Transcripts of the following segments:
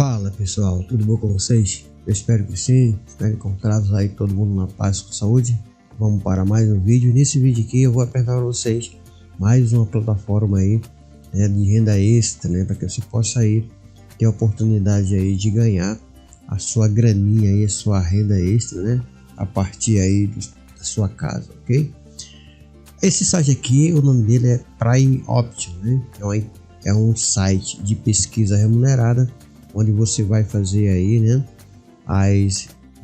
Fala pessoal, tudo bom com vocês? Eu espero que sim, espero encontrá-los aí todo mundo na paz com saúde. Vamos para mais um vídeo. Nesse vídeo aqui eu vou apresentar para vocês mais uma plataforma aí, né, de renda extra, né, para que você possa aí ter a oportunidade aí de ganhar a sua graninha aí, a sua renda extra, né, a partir aí da sua casa, ok? Esse site aqui, o nome dele é Prime Option, né? É um site de pesquisa remunerada, onde você vai fazer aí, né,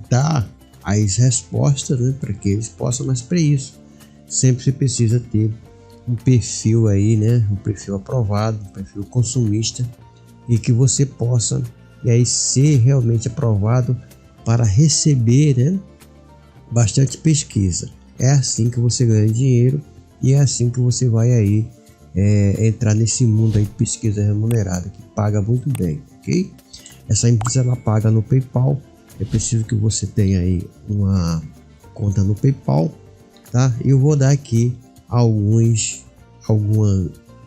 dar as respostas, né, para que eles possam, mas para isso sempre você precisa ter um perfil aí, né, um perfil aprovado, um perfil consumista, e que você possa e aí ser realmente aprovado para receber, né, bastante pesquisa. É assim que você ganha dinheiro e é assim que você vai aí entrar nesse mundo aí de pesquisa remunerada, que paga muito bem, ok? Essa empresa ela paga no PayPal. É preciso que você tenha aí uma conta no PayPal, tá? Eu vou dar aqui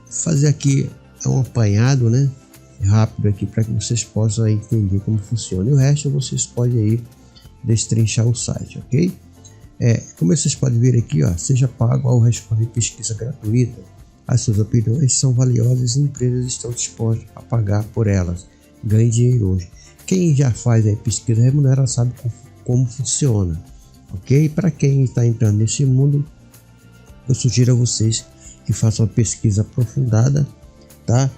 fazer aqui um apanhado, né, rápido aqui para que vocês possam aí entender como funciona. E o resto vocês podem aí destrinchar o site, ok? Como vocês podem ver aqui, ó, seja pago ao responder pesquisa gratuita. As suas opiniões são valiosas e empresas estão dispostas a pagar por elas. Ganhe dinheiro hoje. Quem já faz aí pesquisa remunerada sabe como funciona, ok? Para quem está entrando nesse mundo, eu sugiro a vocês que façam uma pesquisa aprofundada, tá?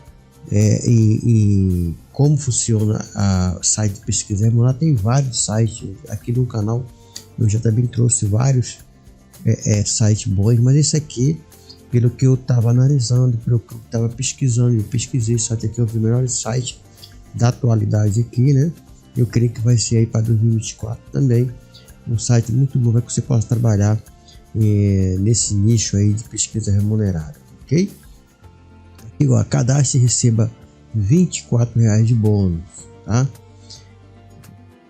E como funciona a site de pesquisa remunerada. Tem vários sites aqui no canal. Eu já também trouxe vários sites bons, mas esse aqui, pelo que eu estava analisando, pelo que eu estava pesquisando, eu pesquisei esse site aqui, é um dos melhores sites da atualidade aqui, né? Eu creio que vai ser aí para 2024 também um site muito bom para que você possa trabalhar nesse nicho aí de pesquisa remunerada, ok? Aqui, ó, cadastre e receba R$24 de bônus, tá?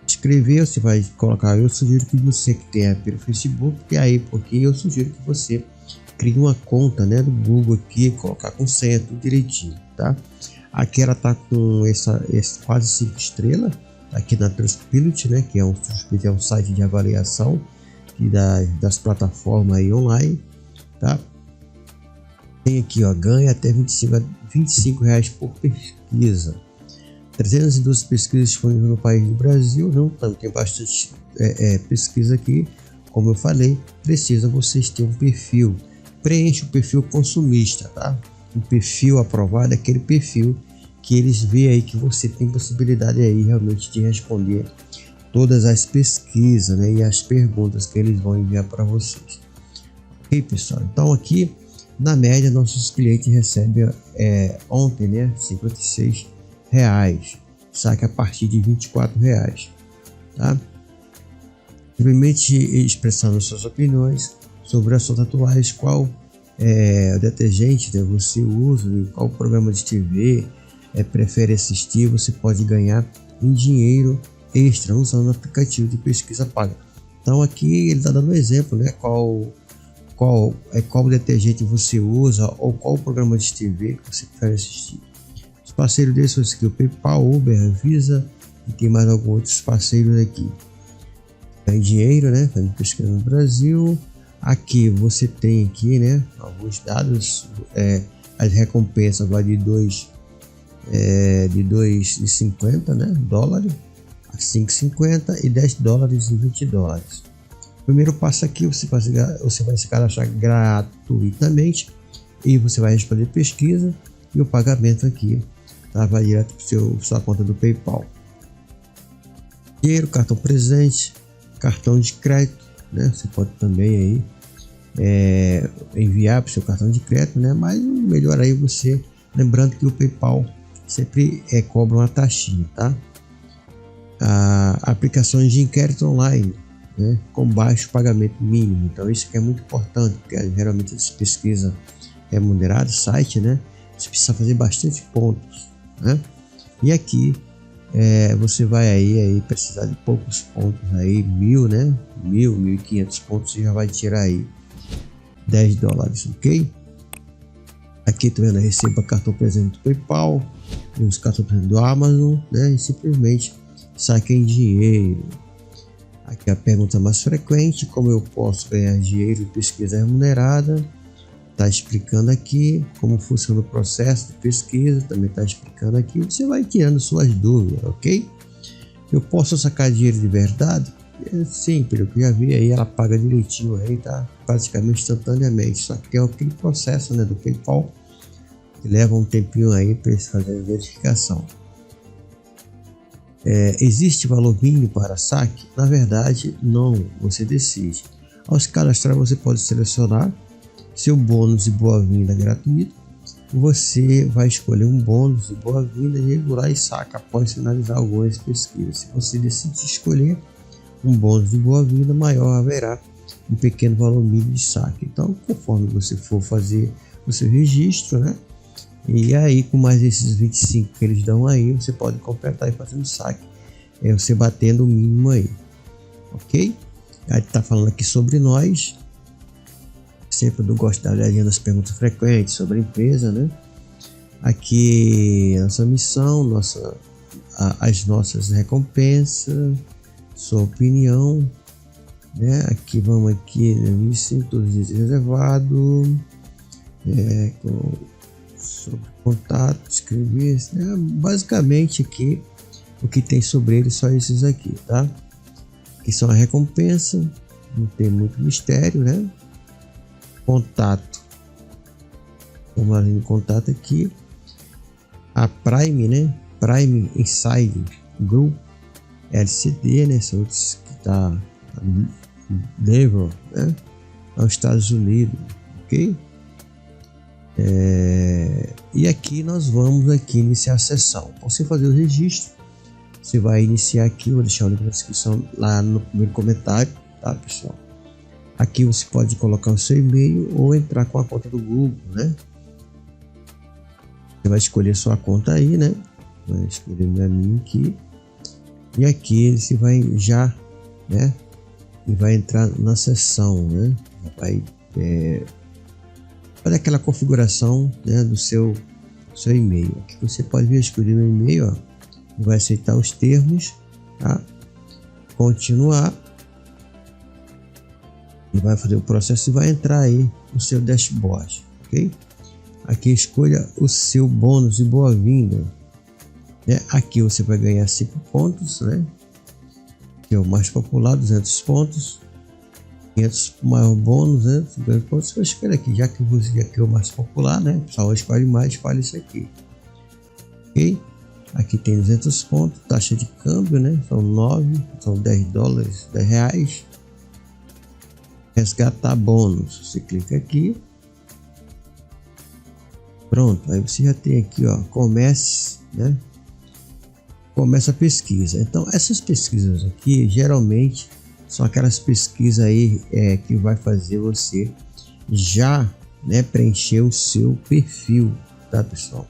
Escrever, você vai colocar, eu sugiro que você que tenha pelo Facebook, porque eu sugiro que você crie uma conta, né, do Google aqui, colocar com senha, tudo direitinho, tá? Aqui ela tá com essa quase 5 estrelas aqui na Trustpilot, né, que é um site de avaliação e das plataformas aí online, tá? Tem aqui, ó, ganha até R$25 por pesquisa. 312 pesquisas disponíveis no país do Brasil. Não, também tem bastante pesquisa aqui. Como eu falei, precisa vocês ter um perfil. Preencha o perfil consumista, tá? Um perfil aprovado é aquele perfil que eles veem aí que você tem possibilidade aí realmente de responder todas as pesquisas, né, e as perguntas que eles vão enviar para vocês. Ok, pessoal? Então aqui, na média, nossos clientes recebem ontem, né, R$56, saque a partir de R$24, tá? Simplesmente expressando suas opiniões sobre assuntos atuais, qual detergente, né, você usa, qual programa de TV prefere assistir. Você pode ganhar em dinheiro extra usando o aplicativo de pesquisa paga. Então aqui ele está dando um exemplo, né, qual detergente você usa ou qual programa de TV que você prefere assistir. Os parceiros desses são aqui, o PayPal, Uber, Visa, e tem mais alguns outros parceiros aqui. Ganha dinheiro, né, fazendo pesquisa no Brasil. Aqui você tem aqui, né, alguns dados. As recompensas vai de 2,50, né, dólares a 5,50 e $10 e $20. Primeiro passo aqui, você vai se cadastrar gratuitamente e você vai responder pesquisa, e o pagamento aqui vai direto para sua conta do PayPal. Dinheiro, cartão presente, cartão de crédito, né? Você pode também aí enviar para o seu cartão de crédito, né? Mas o melhor aí você, lembrando que o PayPal sempre cobra uma taxinha, tá? Aplicações de inquérito online, né, com baixo pagamento mínimo. Então isso que é muito importante, porque geralmente as pesquisas remuneradas, site, né, você precisa fazer bastante pontos, né? E aqui você vai aí precisar de poucos pontos aí, 1.000, né, 1.500 pontos, e já vai tirar aí $10, ok? Aqui tá vendo, receba cartão presente do PayPal, os cartão presente do Amazon, né? E simplesmente saquem dinheiro. Aqui a pergunta mais frequente: como eu posso ganhar dinheiro em pesquisa remunerada? Tá explicando aqui como funciona o processo de pesquisa, também tá explicando aqui. Você vai tirando suas dúvidas, ok? Eu posso sacar dinheiro de verdade? Sim, pelo que eu já vi aí, ela paga direitinho aí, tá? Praticamente instantaneamente. Só que é aquele processo, né, do PayPal, que leva um tempinho aí para eles fazerem a verificação. Existe valor mínimo para saque? Na verdade, não. Você decide. Ao se cadastrar, você pode selecionar seu bônus de boa-vinda gratuito. Você vai escolher um bônus de boa-vinda regular e saca após finalizar algumas pesquisas. Se você decidir escolher um bônus de boa-vinda maior, haverá um pequeno valor mínimo de saque. Então, conforme você for fazer o seu registro, né? E aí, com mais esses 25 que eles dão aí, você pode completar e fazer um saque. Você batendo o mínimo aí. Ok? Aí tá falando aqui sobre nós. Sempre eu gosto da olhadinha nas perguntas frequentes sobre a empresa, né? Aqui nossa missão, as nossas recompensas, sua opinião, né? Aqui vamos aqui, me sinto reservado, sobre contato, escrever, né? Basicamente aqui o que tem sobre ele só esses aqui, tá? Que são a recompensa, não tem muito mistério, né? Contato, vamos ali no contato aqui, a Prime, né? Prime Inside Group LCD, né? São outros que tá level, né? Aos Estados Unidos, ok? E aqui nós vamos aqui iniciar a sessão. Para você fazer o registro, você vai iniciar aqui, vou deixar o link na descrição lá no primeiro comentário, tá, pessoal? Aqui você pode colocar o seu e-mail ou entrar com a conta do Google, né? Você vai escolher sua conta aí, né? Vai escolher a minha aqui. E aqui você vai já, né? E vai entrar na sessão, né? Vai fazer aquela configuração, né? Do seu e-mail. Aqui você pode vir escolher o e-mail, ó. Vai aceitar os termos, tá? Continuar. E vai fazer o processo e vai entrar aí no seu dashboard, ok? Aqui escolha o seu bônus de boa-vinda, né? Aqui você vai ganhar 5 pontos, né? Que é o mais popular, 200 pontos, 500 maior bônus, né? 50 pontos. Você vai escolher aqui, já que você aqui é o mais popular, né? O pessoal escolhe mais, escolhe isso aqui, ok? Aqui tem 200 pontos, taxa de câmbio, né? São 9, são 10 dólares, 10 reais. Resgatar bônus, você clica aqui, pronto, aí você já tem aqui, ó, comece, né? Começa a pesquisa. Então essas pesquisas aqui geralmente são aquelas pesquisas aí que vai fazer você já, né, preencher o seu perfil, tá, pessoal?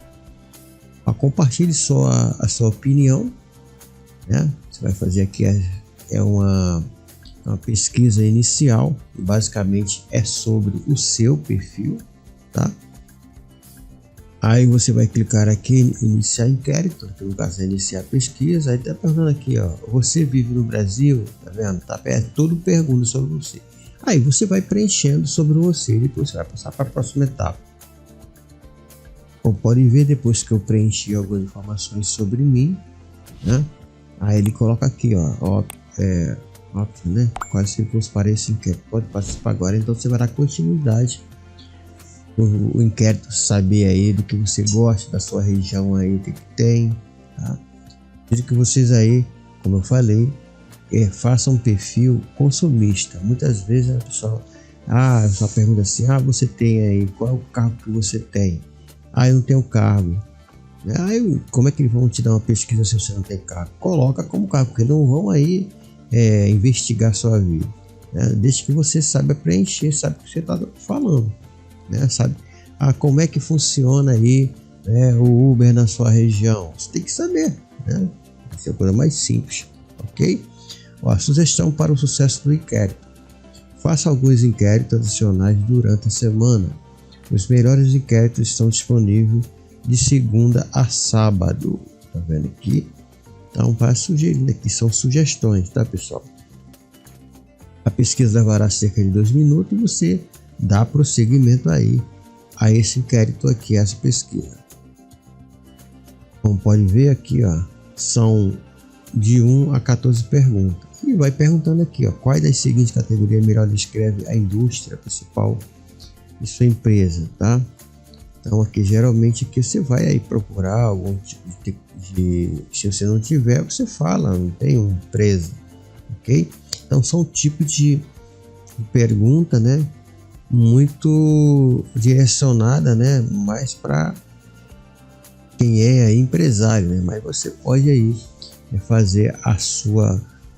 Compartilhe só a sua opinião, né? Você vai fazer aqui uma pesquisa inicial, basicamente é sobre o seu perfil, tá? Aí você vai clicar aqui em iniciar inquérito, que no caso é iniciar pesquisa. Aí tá perguntando aqui, ó, você vive no Brasil? Tá vendo? Tá tudo pergunta sobre você. Aí você vai preenchendo sobre você e depois você vai passar para a próxima etapa. Como podem ver, depois que eu preenchi algumas informações sobre mim, né? Aí ele coloca aqui, ó, né? Quais circunstâncias para esse inquérito? Pode participar agora. Então você vai dar continuidade o inquérito, saber aí do que você gosta, da sua região aí, o que tem, tá? Veja que vocês aí, como eu falei, façam um perfil consumista. Muitas vezes a pessoa só pergunta assim, você tem aí, qual é o cargo que você tem? Eu não tenho cargo. Aí como é que eles vão te dar uma pesquisa se você não tem cargo? Coloca como cargo, porque não vão aí investigar sua vida, né? Desde que você saiba preencher, sabe o que você está falando, né? Sabe como é que funciona aí, né, o Uber na sua região. Você tem que saber, né? Essa é a coisa mais simples, ok? A sugestão para o sucesso do inquérito: faça alguns inquéritos adicionais durante a semana. Os melhores inquéritos estão disponíveis de segunda a sábado. Tá vendo aqui? Então, para sugerir aqui, são sugestões, tá, pessoal? A pesquisa levará cerca de 2 minutos e você dá prosseguimento aí a esse inquérito aqui, essa pesquisa. Como pode ver aqui, ó, são de 1 a 14 perguntas. E vai perguntando aqui, ó, quais das seguintes categorias melhor descreve a indústria principal de sua empresa, tá? Então aqui geralmente aqui você vai aí procurar algum tipo se você não tiver, você fala, não tem uma empresa, ok? Então são tipos de pergunta, né? Muito direcionada, né? Mais para quem é empresário, né? Mas você pode aí fazer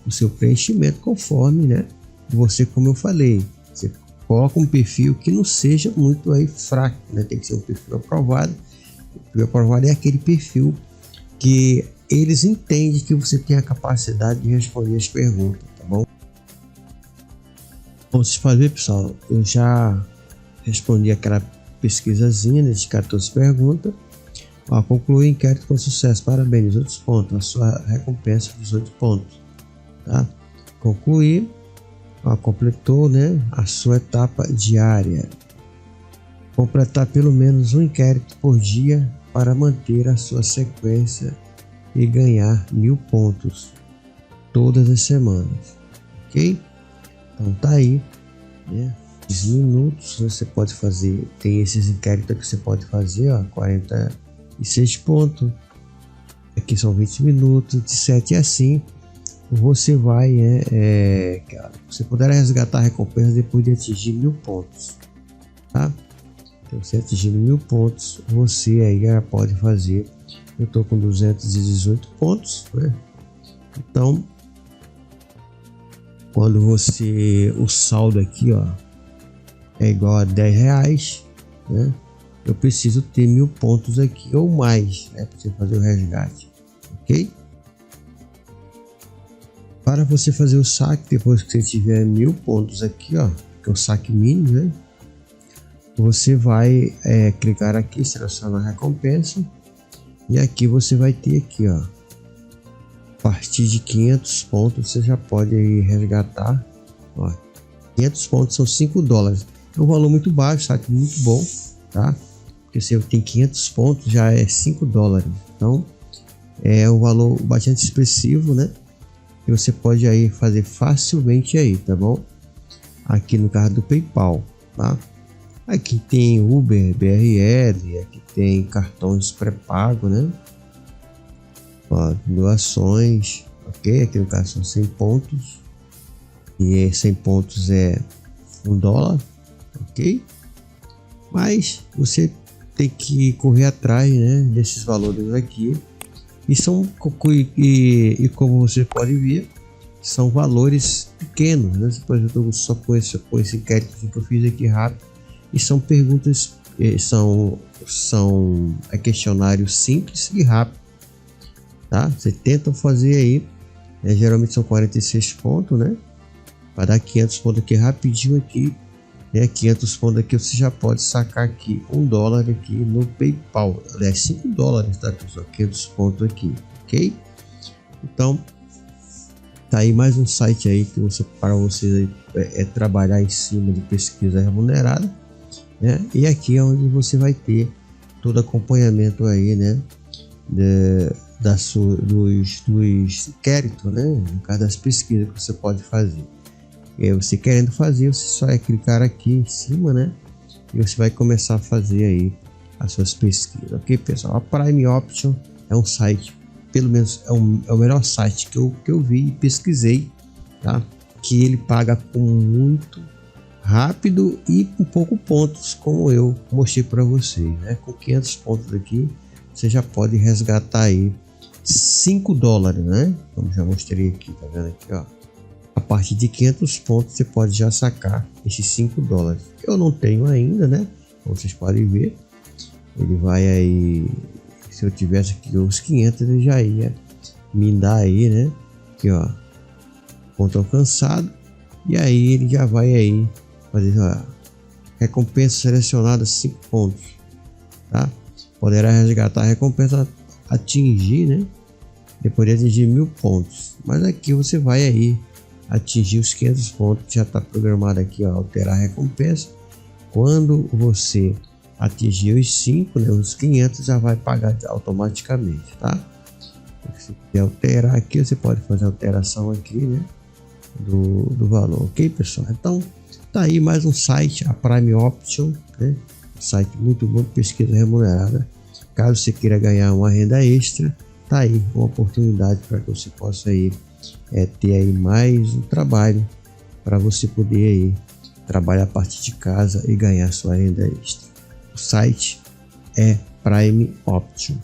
o seu preenchimento conforme, né? Você, como eu falei, você coloca um perfil que não seja muito aí fraco, né? Tem que ser um perfil aprovado. O perfil aprovado é aquele perfil que eles entendem que você tem a capacidade de responder as perguntas, tá bom? Como vocês podem ver, pessoal, eu já respondi aquela pesquisazinha de 14 perguntas. Ó, concluí o inquérito com sucesso, parabéns, 18 pontos, a sua recompensa 18 pontos, tá? Concluir, ó, completou, né, a sua etapa diária. Completar pelo menos um inquérito por dia para manter a sua sequência e ganhar 1000 pontos todas as semanas, ok? Então tá aí, né? 10 minutos você pode fazer, tem esses inquéritos que você pode fazer, ó, 46 pontos, aqui são 20 minutos, de 7 a 5, você vai, você poderá resgatar a recompensa depois de atingir 1000 pontos, tá? Então, se atingindo 1000 pontos, você aí já pode fazer. Eu estou com 218 pontos, né? Então, quando o saldo aqui, ó, é igual a 10 reais, né? Eu preciso ter 1000 pontos aqui ou mais, né? Para você fazer o resgate, ok? Para você fazer o saque, depois que você tiver 1000 pontos aqui, ó, que é o saque mínimo, né? Você vai clicar aqui, selecionar a recompensa, e aqui você vai ter aqui, ó, a partir de 500 pontos você já pode aí resgatar, ó, 500 pontos são 5 dólares, é um valor muito baixo, sabe? Muito bom, tá? Porque se eu tenho 500 pontos já é 5 dólares, então é um valor bastante expressivo, né? E você pode aí fazer facilmente aí, tá bom? Aqui no carro do PayPal, tá? Aqui tem Uber, BRL, aqui tem cartões pré-pago, né? Ó, doações, ok? Aqui no caso são 100 pontos. E 100 pontos é $1, ok? Mas você tem que correr atrás, né, desses valores aqui. E como você pode ver, são valores pequenos, né? Por exemplo, só com esse inquérito que eu fiz aqui rápido. E são perguntas, são questionários simples e rápido, tá? Você tenta fazer aí, geralmente são 46 pontos, né? Para dar 500 pontos aqui rapidinho aqui, né? 500 pontos aqui você já pode sacar aqui $1 aqui no PayPal, aliás 5 dólares, tá, pessoal? 500 pontos aqui, ok? Então tá aí mais um site aí que para você trabalhar em cima de pesquisa remunerada, né? E aqui é onde você vai ter todo acompanhamento aí, né, dos inquéritos, né, no caso das pesquisas que você pode fazer. E aí você querendo fazer, você só é clicar aqui em cima, né, e você vai começar a fazer aí as suas pesquisas, ok, pessoal? A Prime Option é um site, pelo menos é o melhor site que eu vi e pesquisei, tá? Que ele paga com muito rápido e com poucos pontos, como eu mostrei para vocês, né? Com 500 pontos aqui você já pode resgatar aí 5 dólares, né? Como já mostrei aqui, tá vendo aqui, ó? A partir de 500 pontos você pode já sacar esses 5 dólares. Eu não tenho ainda, né? Como vocês podem ver, ele vai aí, se eu tivesse aqui os 500 ele já ia me dar aí, né? Aqui, ó, ponto alcançado, e aí ele já vai aí fazer, ó, recompensa selecionada 5 pontos, tá? Poderá resgatar a recompensa atingir, né? Depois de atingir 1000 pontos, mas aqui você vai aí atingir os 500 pontos, já está programado aqui, ó, alterar a recompensa. Quando você atingir os 5, né, os 500 já vai pagar automaticamente, tá? Se quiser alterar aqui, você pode fazer alteração aqui, né, do valor, ok, pessoal? Então tá aí mais um site, a Prime Option, né? Site muito bom de pesquisa remunerada. Caso você queira ganhar uma renda extra, tá aí uma oportunidade para que você possa aí ter aí mais um trabalho para você poder aí trabalhar a partir de casa e ganhar sua renda extra. O site é Prime Option.